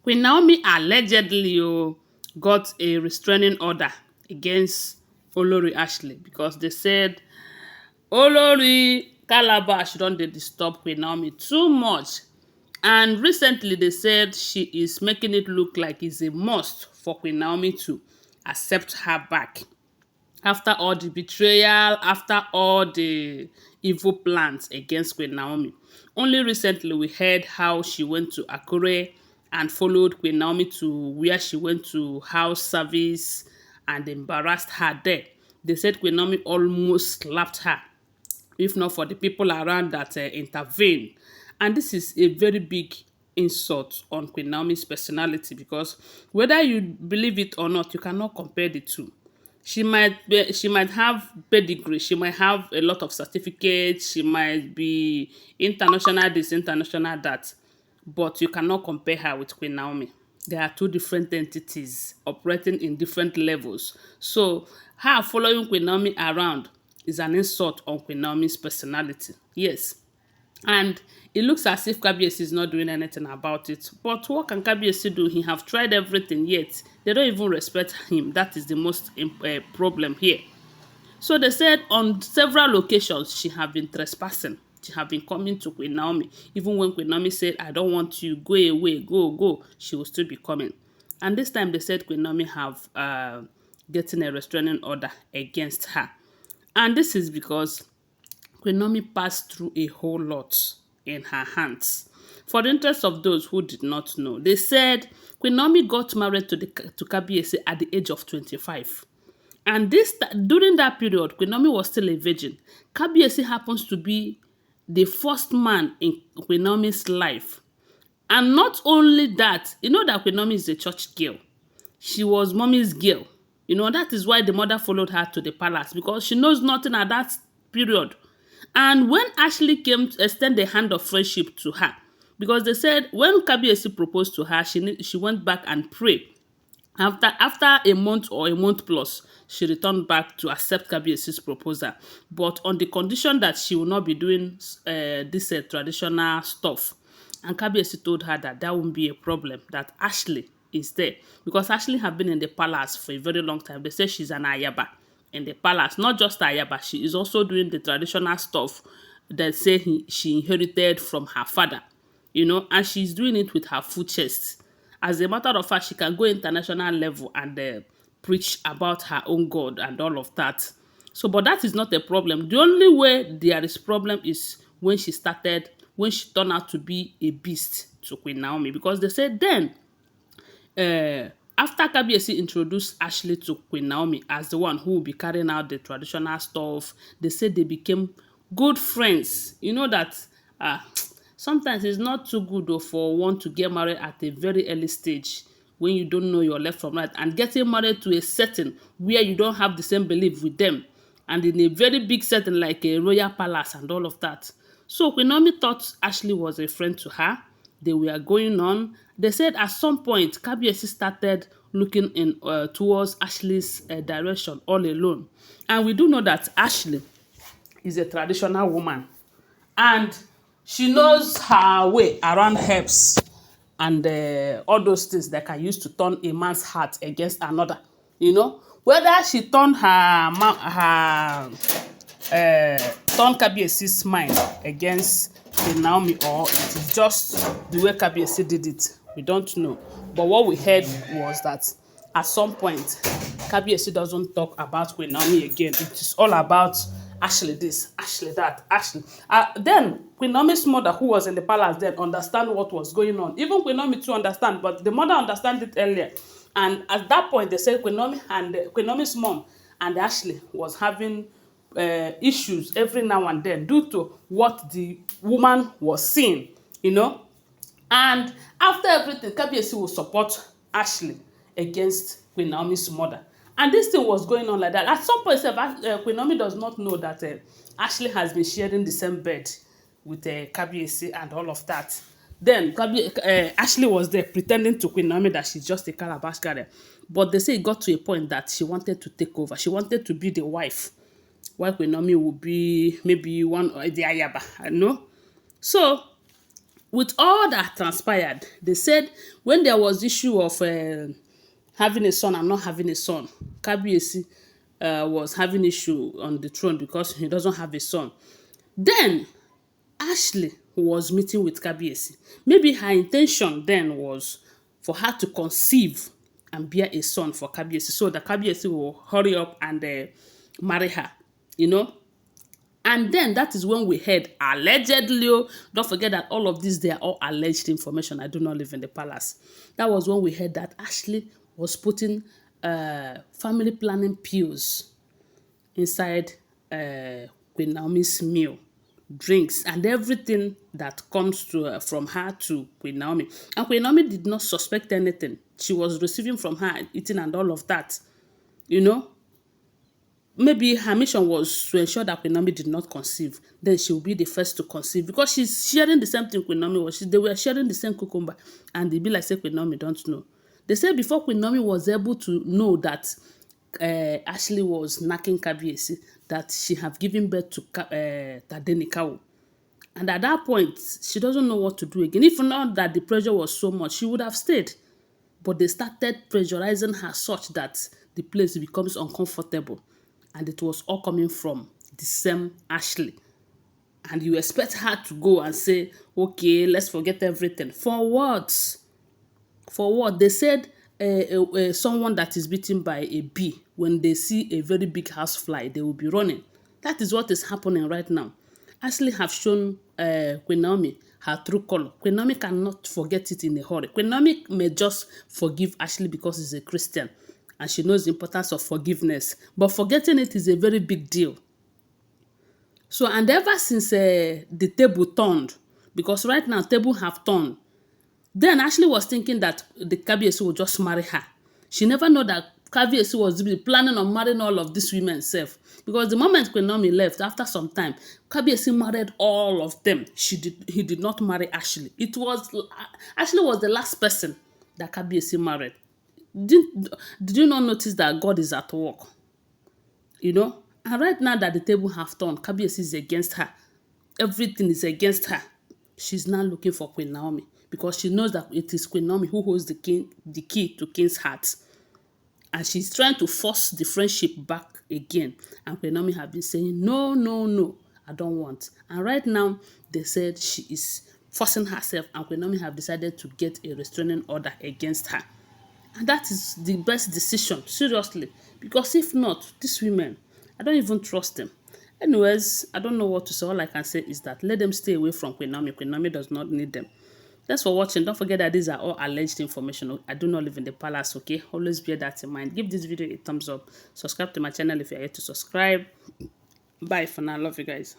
Queen Naomi allegedly got a restraining order against Olori Ashley because they said Olori Calabash don dey disturb Queen Naomi too much. And recently they said she is making it look like it's a must for Queen Naomi to accept her back. After all the betrayal, after all the evil plans against Queen Naomi. Only recently we heard how she went to Akure and followed Queen Naomi to where she went to house service and embarrassed her there. They said Queen Naomi almost slapped her, if not for the people around that intervened. And this is a very big insult on Queen Naomi's personality because whether you believe it or not, you cannot compare the two. She might have pedigree, she might have a lot of certificates, she might be international this, international that, but you cannot compare her with Queen Naomi. There are two different entities operating in different levels. So her following Queen Naomi around is an insult on Queen Naomi's personality. Yes. And it looks as if Kabiyesi is not doing anything about it. But what can Kabiyesi do? He have tried everything yet. They don't even respect him. That is the most problem here. So they said on several occasions she have been trespassing. She have been coming to Queen Naomi. Even when Queen Naomi said, I don't want you, go away, go, she will still be coming. And this time they said Queen Naomi have getting a restraining order against her. And this is because Queen Naomi passed through a whole lot in her hands. For the interest of those who did not know, they said Queen Naomi got married to Kabiyesi at the age of 25. And during that period, Queen Naomi was still a virgin. Kabiyesi happens to be the first man in Queen Naomi's life. And not only that, you know that Queen Naomi is a church girl. She was mommy's girl. You know, that is why the mother followed her to the palace because she knows nothing at that period. And when Ashley came to extend the hand of friendship to her, because they said when Kabiyesi proposed to her, she went back and prayed. After a month or a month plus, she returned back to accept Kabiyesi's proposal, but on the condition that she will not be doing this traditional stuff. And Kabiyesi told her that won't be a problem, that Ashley is there. Because Ashley have been in the palace for a very long time. They say she's an ayaba in the palace. Not just ayaba, she is also doing the traditional stuff that say she inherited from her father. You know, and she's doing it with her full chest. As a matter of fact, she can go international level and preach about her own God and all of that. So, but that is not a problem. The only way there is problem is when she turned out to be a beast to Queen Naomi. Because they said then, after Kabiyesi introduced Ashley to Queen Naomi as the one who will be carrying out the traditional stuff, they said they became good friends. You know that sometimes it's not too good for one to get married at a very early stage when you don't know your left from right, and getting married to a setting where you don't have the same belief with them, and in a very big setting like a royal palace and all of that. So Queen Naomi thought Ashley was a friend to her. They were going on. They said at some point, Kabiyesi started looking towards Ashley's direction all alone. And we do know that Ashley is a traditional woman. And she knows her way around herbs and all those things that can use to turn a man's heart against another. You know, whether she turned turn Kabiyesi's mind against Queen Naomi or it is just the way Kabiyesi did it, we don't know. But what we heard was that at some point, Kabiyesi doesn't talk about Queen Naomi again. It is all about Ashley this, Ashley that, Ashley. Then Queen Naomi's mother, who was in the palace then, understand what was going on. Even Queen Naomi too understand, but the mother understand it earlier. And at that point, they said Queen Naomi and Queen Naomi's mom and Ashley was having issues every now and then due to what the woman was seeing, you know. And after everything, Kabiyesi will support Ashley against Queen Naomi's mother. And this thing was going on like that. At some point, Queen Naomi does not know that Ashley has been sharing the same bed with Kabiyesi and all of that. Then Ashley was there pretending to Queen Naomi that she's just a calabash carrier. But they say it got to a point that she wanted to take over. She wanted to be the wife, while Queen Naomi would be maybe one or the ayaba, you know. So with all that transpired, they said when there was issue of having a son and not having a son, Kabiyesi was having issue on the throne because he doesn't have a son. Then Ashley was meeting with Kabiyesi. Maybe her intention then was for her to conceive and bear a son for Kabiyesi, so that Kabiyesi will hurry up and marry her, you know. And then that is when we heard allegedly, oh, don't forget that all of these, they are all alleged information. I do not live in the palace. That was when we heard that Ashley was putting family planning pills inside Queen Naomi's meal, drinks, and everything that comes to from her to Queen Naomi. And Queen Naomi did not suspect anything. She was receiving from her, eating and all of that, you know. Maybe her mission was to ensure that Queen Naomi did not conceive. Then she will be the first to conceive because she's sharing the same thing Queen Naomi was. They were sharing the same cucumber, and they be like say Queen Naomi don't know. They said before Queen Naomi was able to know that Ashley was knacking Kabiyesi, that she have given birth to Tadenikawo. And at that point, she doesn't know what to do again. If not that the pressure was so much, she would have stayed. But they started pressurizing her such that the place becomes uncomfortable. And it was all coming from the same Ashley. And you expect her to go and say, okay, let's forget everything. For what? For what? They said someone that is beaten by a bee, when they see a very big housefly, they will be running. That is what is happening right now. Ashley have shown Queen Naomi her true color. Queen Naomi cannot forget it in a hurry. Queen Naomi may just forgive Ashley because he's a Christian and she knows the importance of forgiveness. But forgetting it is a very big deal. So, and ever since the table turned, because right now table have turned, then Ashley was thinking that the Kabiyesi would just marry her. She never know that Kabiyesi was planning on marrying all of these women self. Because the moment Queen Naomi left, after some time, Kabiyesi married all of them. He did not marry Ashley. Ashley was the last person that Kabiyesi married. Did you not notice that God is at work? You know? And right now that the table have turned, Kabiyesi is against her. Everything is against her. She's now looking for Queen Naomi because she knows that it is Queen Naomi who holds the key to King's heart. And she's trying to force the friendship back again. And Queen Naomi have been saying, no, no, no, I don't want. And right now, they said she is forcing herself, and Queen Naomi have decided to get a restraining order against her. And that is the best decision, seriously. Because if not, these women, I don't even trust them. Anyways, I don't know what to say. All I can say is that let them stay away from Queen Naomi. Queen Naomi does not need them. Thanks for watching. Don't forget that these are all alleged information. I do not live in the palace, okay? Always bear that in mind. Give this video a thumbs up. Subscribe to my channel if you're yet to subscribe. Bye for now. Love you guys.